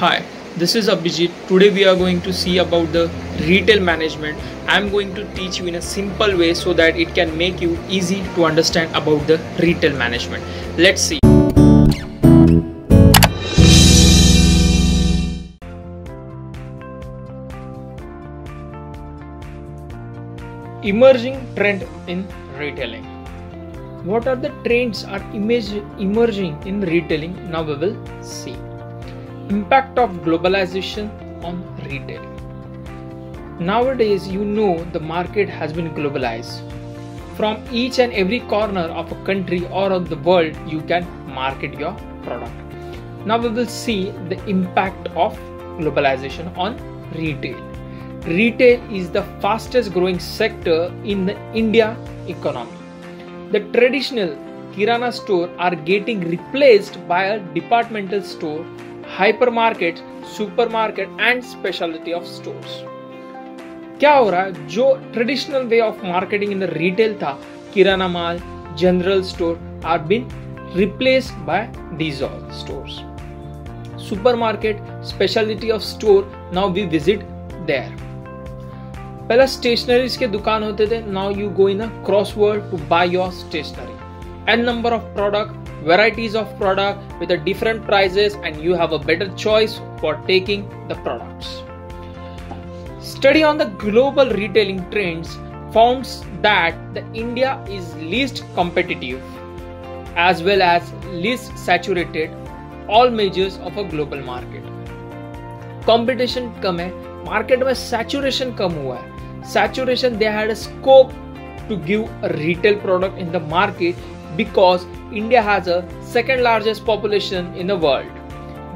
Hi, this is Abhijit. Today we are going to see about the retail management. I am going to teach you in a simple way so that it can make you easy to understand about the retail management. Let's see. Emerging trend in retailing. What are the trends are emerging in retailing? Now we will see. Impact of globalization on retailing. Nowadays, you know the market has been globalized. From each and every corner of a country or of the world, you can market your product. Now we will see the impact of globalization on retail. Retail is the fastest growing sector in the India economy. The traditional kirana store are getting replaced by a departmental store, hypermarket, supermarket and specialty of stores. क्या हो रहा है? जो traditional way of marketing in the retail था, किराना माल, general store are been replaced by these all stores. Supermarket, specialty of store, now we visit there. पहला stationeries के दुकान होते थे. Now you go in a Crossword to buy your stationery. An number of product, varieties of product with a different prices, and you have a better choice for taking the products. Study on the global retailing trends found that the India is least competitive as well as least saturated all measures of a global market. Competition कम है, market में saturation कम हुआ है. Saturation, they had a scope to give a retail product in the market because India has a second largest population in the world.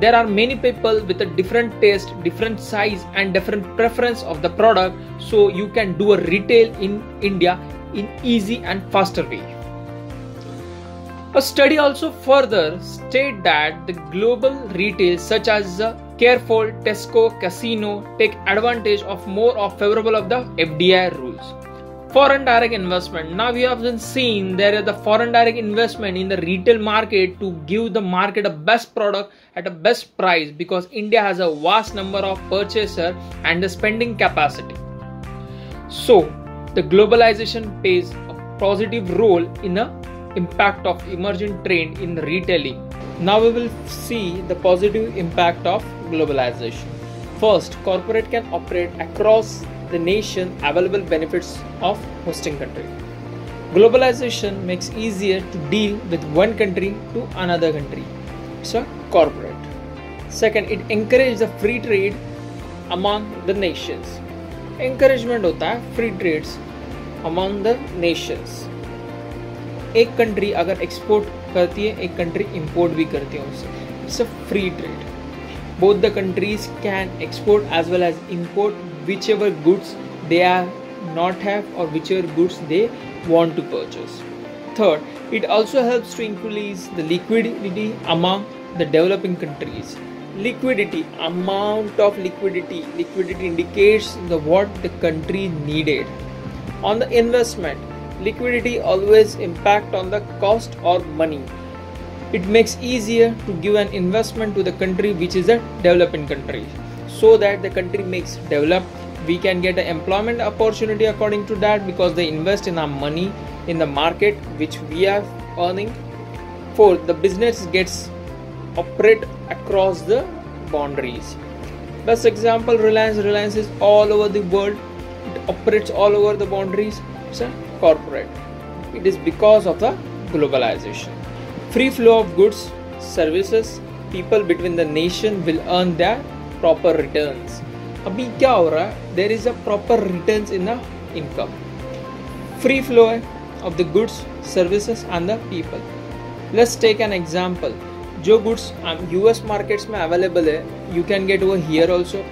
There are many people with a different taste, different size and different preference of the product, so you can do a retail in India in easy and faster way. A study also further state that the global retail such as Carrefour, Tesco, Casino take advantage of more of favorable of the FDI rules. Foreign direct investment. Now we have been seeing there is the foreign direct investment in the retail market to give the market a best product at a best price because India has a vast number of purchaser and the spending capacity. So the globalization plays a positive role in the impact of emerging trend in retailing. Now we will see the positive impact of globalization. First, corporate can operate across the nation available benefits of hosting country. Globalization makes easier to deal with one country to another country. So corporate. Second, it encourages the free trade among the nations. Encouragement होता है free trades among the nations. एक country अगर export करती है, एक country import भी करती है उससे. It's a free trade. Both the countries can export as well as import whichever goods they are not have or whichever goods they want to purchase. Third, it also helps to increase the liquidity among the developing countries. Liquidity, amount of liquidity. Liquidity indicates what the country needed. On the investment, liquidity always impact on the cost or money. It makes easier to give an investment to the country which is a developing country, so that the country makes develop. We can get an employment opportunity according to that because they invest in our money in the market which we are earning. Fourth, the business gets operate across the boundaries. Best example, Reliance is all over the world. It operates all over the boundaries. It's a corporate. It is because of the globalization. Free flow of goods, services, people between the nation will earn their proper returns. अभी क्या हो रहा है? There is a proper returns in the income. Free flow of the goods, services and the people. Let's take an example. जो goods US markets में available है, you can get over here also.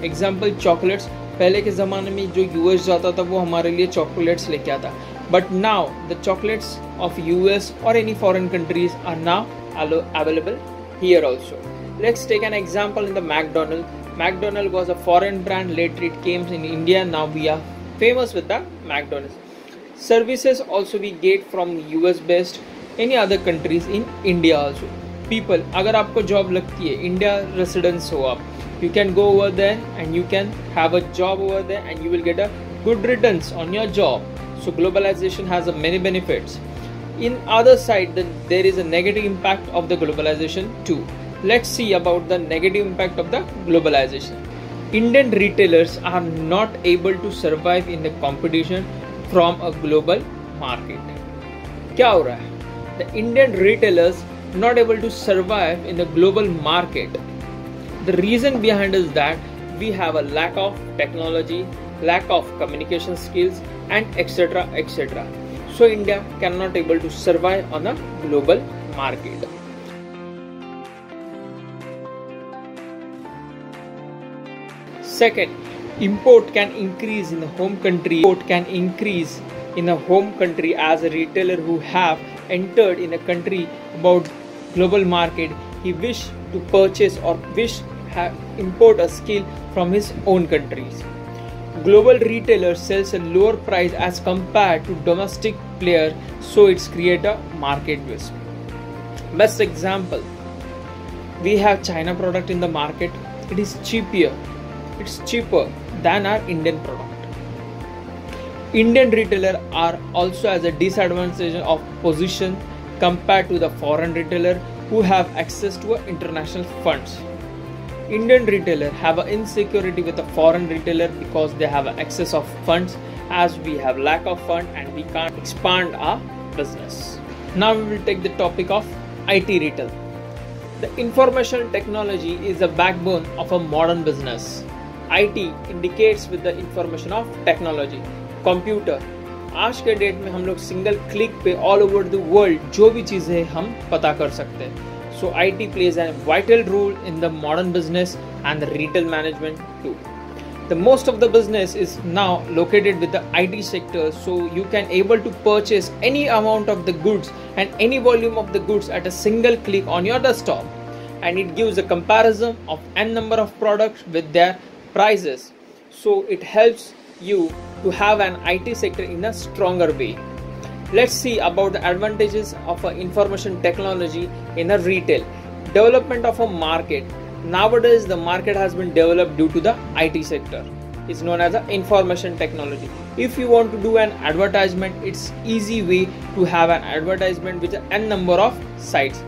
Example, chocolates. पहले के ज़माने में जो US जाता था वो हमारे लिए chocolates लेके आता. But now the chocolates of US or any foreign countries are now available here also. Let's take an example in the McDonald's. McDonald's was a foreign brand, later it came in India. Now we are famous with the McDonald's. Services also we get from US based, any other countries in India also. people, अगर आपको job लगती है, India residence हो आप, you can go over there and you can have a job over there and you will get a good returns on your job. So globalization has a many benefits. In other side, then there is a negative impact of the globalization too. Let's see about the negative impact of the globalization. Indian retailers are not able to survive in the competition from a global market. क्या हो रहा है? The Indian retailers not able to survive in the global market. The reason behind is that we have a lack of technology, lack of communication skills, and etc. etc. So India cannot able to survive on a global market. Second, import can increase in the home country. Import can increase in a home country as a retailer who have entered in a country about global market. He wish to purchase or wish import a skill from his own countries. Global retailer sells a lower price as compared to domestic player, so it's create a market risk. Best example, we have China product in the market. It is cheaper. It's cheaper than our Indian product. Indian retailer are also as a disadvantage of position compared to the foreign retailer who have access to international funds. Indian retailer have an insecurity with a foreign retailer because they have an excess of funds, as we have lack of fund and we can't expand our business. Now we will take the topic of IT retail. The information technology is the backbone of a modern business. IT indicates with the information of technology. Computer, आज के date में हम लोग single click पे all over the world जो भी चीज़ें हम पता कर सकते हैं. So IT plays a vital role in the modern business and the retail management too. The most of the business is now located with the IT sector, so you can able to purchase any amount of the goods and any volume of the goods at a single click on your desktop, and it gives a comparison of n number of products with their prices. So it helps you to have an IT sector in a stronger way. Let's see about the advantages of information technology in a retail. Development of a market. Nowadays, the market has been developed due to the IT sector. It's known as the information technology. If you want to do an advertisement, it's easy way to have an advertisement with n number of sites.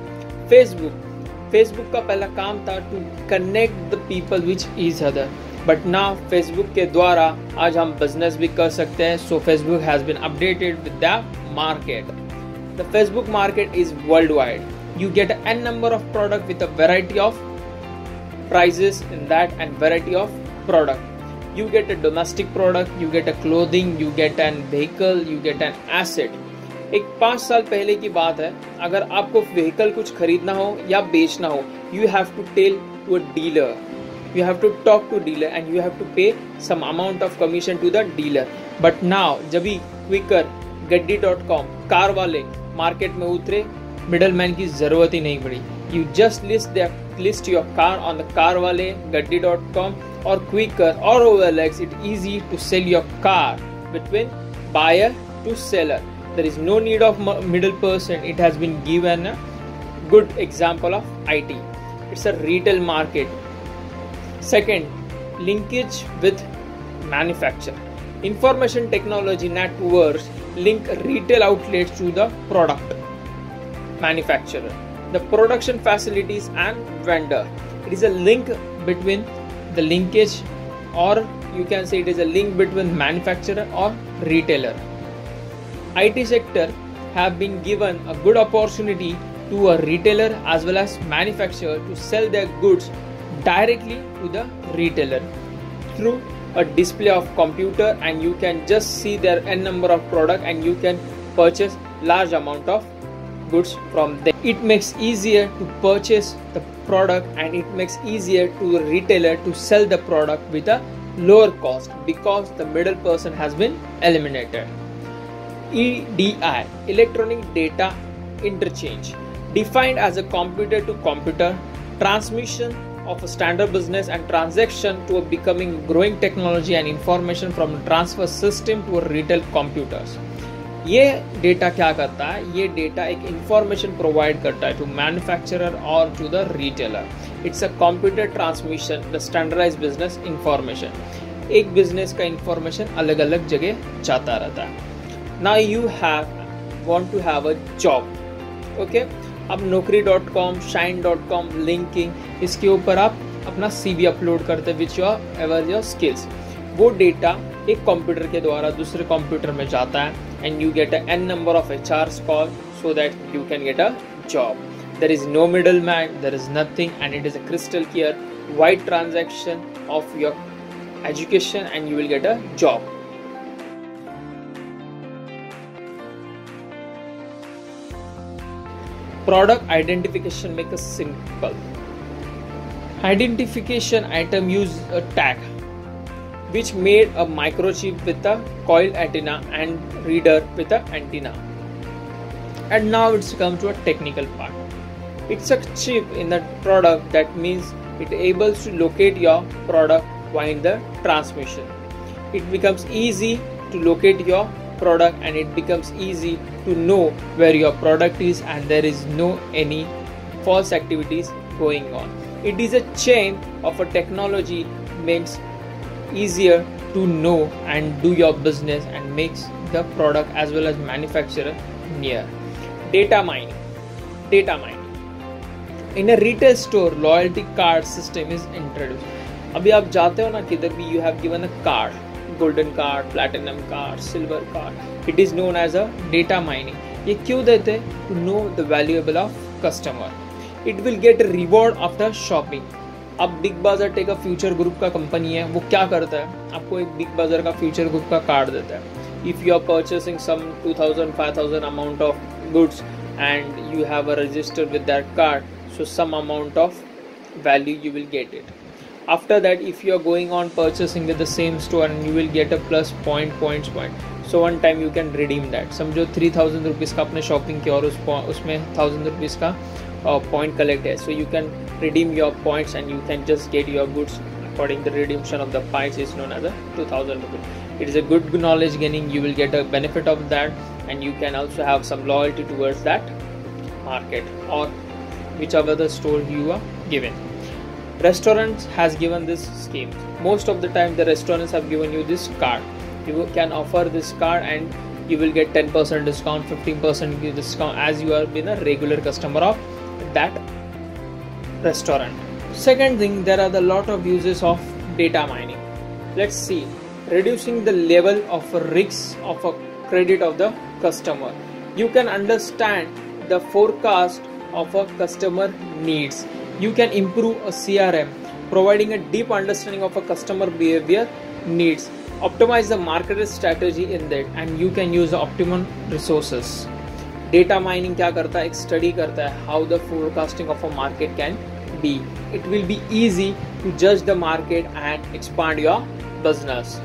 Facebook का पहला काम था to connect the people with each other. But now Facebook के द्वारा आज हम business भी कर सकते हैं. So Facebook has been updated with the market. The Facebook market is worldwide. You get n number of product with a variety of prices in that and variety of product. You get a domestic product, you get a clothing, you get an vehicle, you get an asset. एक 5 साल पहले की बात है, अगर आपको vehicle कुछ खरीदना हो या बेचना हो, you have to tell to a dealer. You have to talk to dealer and you have to pay some amount of commission to the dealer. But now जब भी Quikr, Gaddi.com, कार वाले market में उतरे, middleman की जरूरत ही नहीं पड़ी. You just list your car on the car वाले, Gaddi.com or Quikr or OLX. It's easy to sell your car between buyer to seller. There is no need of middle person. It has been given a good example of IT. It's a retail market. Second, linkage with manufacturer. Information technology networks link retail outlets to the product manufacturer, the production facilities and vendor. It is a link between the linkage, or you can say it is a link between manufacturer or retailer. IT sector have been given a good opportunity to a retailer as well as manufacturer to sell their goods directly to the retailer through a display of computer, and you can just see their n number of product and you can purchase large amount of goods from them. It makes easier to purchase the product and it makes easier to the retailer to sell the product with a lower cost because the middle person has been eliminated. EDI, electronic data interchange, defined as a computer to computer transmission of a standard business and transaction to a becoming growing technology and information from a transfer system to a retail computers. ये data क्या करता है, ये data एक information provide करता है to manufacturer और to the retailer. It's a computer transmission the standardise business information. एक बिजनेस का इंफॉर्मेशन अलग अलग जगह जाता रहता है. Now you want to have a job. Okay? अब naukri.com, shine.com, linking, इसके ऊपर आप अपना CV अपलोड करते हैं विच योर स्किल्स. वो डेटा एक कंप्यूटर के द्वारा दूसरे कंप्यूटर में जाता है and you get n number of HRs call so that you can get a job. There is no middleman, there is nothing, and it is a crystal clear white transaction of your education and you will get a job. Product identification make it simple. Identification item use a tag which made a microchip with a coil antenna and reader with a antenna. And now it's come to a technical part. It's a chip in the product that means it able to locate your product while the transmission. It becomes easy to locate your product and it becomes easy to know where your product is and there is no any false activities going on. It is a chain of a technology means easier to know and do your business and makes the product as well as manufacturer near. Data mining. In a retail store, loyalty card system is introduced. अभी आप जाते हो ना किधर भी, you have given a card, golden card, platinum card, silver card. It is known as a data mining. ये क्यों देते हैं? To know the valuable of customer. It will get a reward after shopping. अब big बाजार take a future group का company है, वो क्या करता है, आपको एक बिग बाजार का फ्यूचर ग्रुप का कार्ड देता है. If you are purchasing some 2000, 5000 amount of goods and you have a register with that card, so some amount of value you will get it. After that, if you are going on purchasing with the same store and you will get a plus points, so one time you can redeem that. समझो 3000 rupees का आपने shopping किया और उसमें 1000 rupees का point collect है, so you can redeem your points and you can just get your goods according to the redemption of the points is known as a 2000 rupees. It is a good knowledge gaining. You will get a benefit of that and you can also have some loyalty towards that market or whichever the store you are given. Restaurants has given this scheme. Most of the time the restaurants have given you this card. You can offer this card and you will get 10% discount, 15% discount as you have been a regular customer of that restaurant. Second thing, there are a lot of uses of data mining. Let's see. Reducing the level of risk of a credit of the customer. You can understand the forecast of a customer needs. You can improve a CRM, providing a deep understanding of a customer behavior needs. Optimize the market strategy in that and you can use the optimum resources. Data mining क्या करता है, एक study करता है how the forecasting of a market can be. It will be easy to judge the market and expand your business.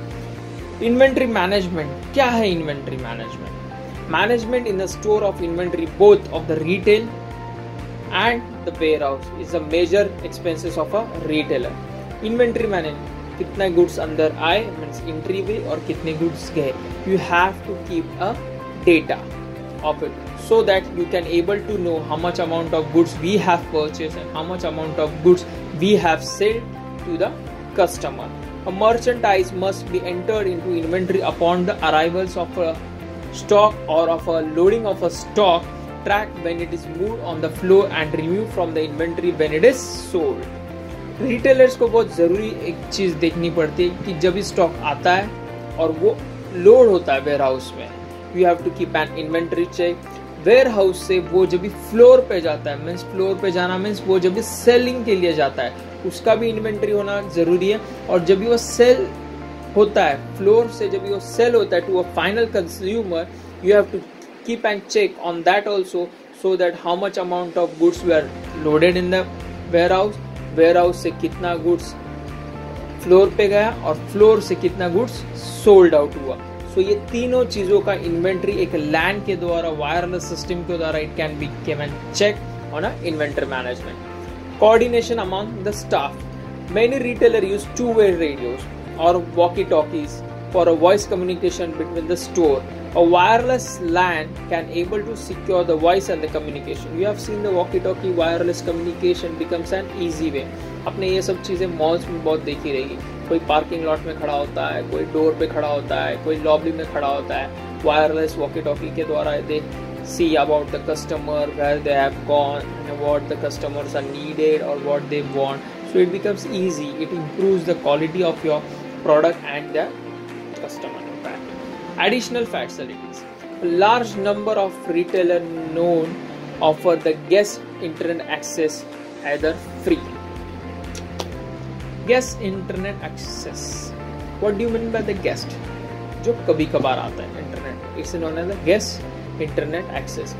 Inventory management. क्या है inventory management? Management in the store of inventory both of the retail and the warehouse is a major expenses of a retailer. Inventory management, कितना goods अंदर आए means entry हुई और कितने goods गए. You have to keep a data of it so that you can able to know how much amount of goods we have purchased and how much amount of goods we have sold to the customer. A merchandise must be entered into inventory upon the arrivals of a stock or of a loading of a stock. Track when it is moved on the floor and removed from the inventory when it is sold. Retailers को बहुत ज़रूरी एक चीज़ देखनी पड़ती है कि जब stock आता है और वो लोड होता है वेयर हाउस में, you have to keep an inventory check. Warehouse से वो जब भी फ्लोर पे जाता है मीन्स फ्लोर पे जाना मीन्स वो जब भी सेलिंग के लिए जाता है उसका भी इन्वेंटरी होना ज़रूरी है. और जब भी वो सेल होता है फ्लोर से, जब भी वो सेल होता है to a final consumer, you have to keep and check on that also so that how much amount of goods were loaded in the warehouse से कितना goods फ्लोर पे गया और फ्लोर से कितना goods sold out हुआ. So ये तीनों चीज़ों का इन्वेंट्री एक लैन के द्वारा वायरलेस सिस्टम के द्वारा it can be given check on a inventory management. Coordination among the staff. Many retailers use two-way radios or walkie-talkies for a voice communication between the store A wireless LAN can able to secure the voice and the communication. You have seen the walkie-talkie wireless communication becomes an easy way. आपने ये सब चीज़ें malls में बहुत देखी रहेगी. कोई parking lot में खड़ा होता है, कोई डोर पे खड़ा होता है, कोई लॉबी में खड़ा होता है. वायरलेस walkie-talkie के द्वारा they see about the customer, where they have gone, and what the customers are needed or what they want. So it becomes easy. It improves the quality of your product and the customer impact. Additional facilities. A large number of retailers known offer the guest internet access either free. Guest internet access. What do you mean by the guest? जो कभी कभार आता है internet. It's known as the guest internet access.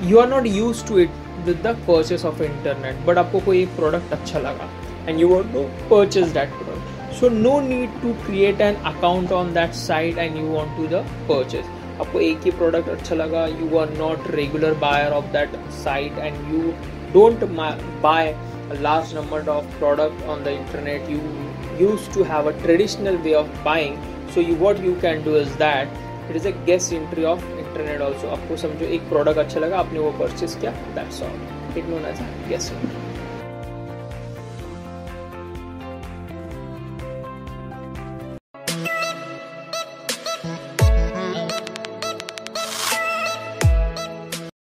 You are not used to it with the purchase of internet, but आपको कोई एक product अच्छा लगा and you want to purchase that product. So no need to create an account on that site and you want to the purchase. आपको एक ही product अच्छा लगा, you are not regular buyer of that site and you don't buy a large number of product on the internet. You used to have a traditional way of buying. So what you can do is that it is a guest entry of internet also. आपको समझो एक product अच्छा लगा, आपने वो purchase किया, that's all. It known as a guest entry.